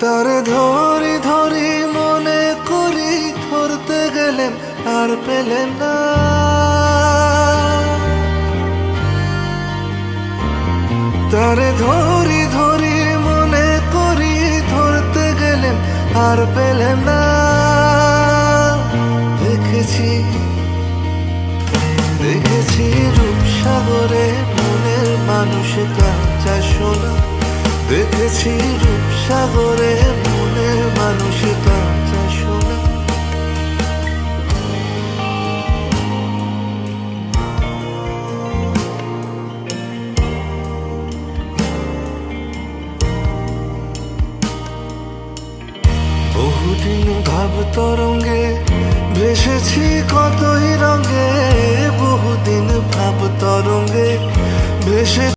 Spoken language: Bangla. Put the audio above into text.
তারে ধরি ধরি মনে করি, ধরতে গেলেন আর পেলেন না। তারে ধরি ধরি মনে করি, ধরতে গেলেন আর পেলেন না। দেখেছি দেখেছি রূপসাগরে মনের মানুষ কাঁচা সোনা। দেখেছি রূপসাগরে মনের মানুষ কাঁচা সোনা। বহুদিন ভাব তরঙ্গে ভেসেছি কতই রঙে, বহুদিন ভাব তরঙ্গে ভেসে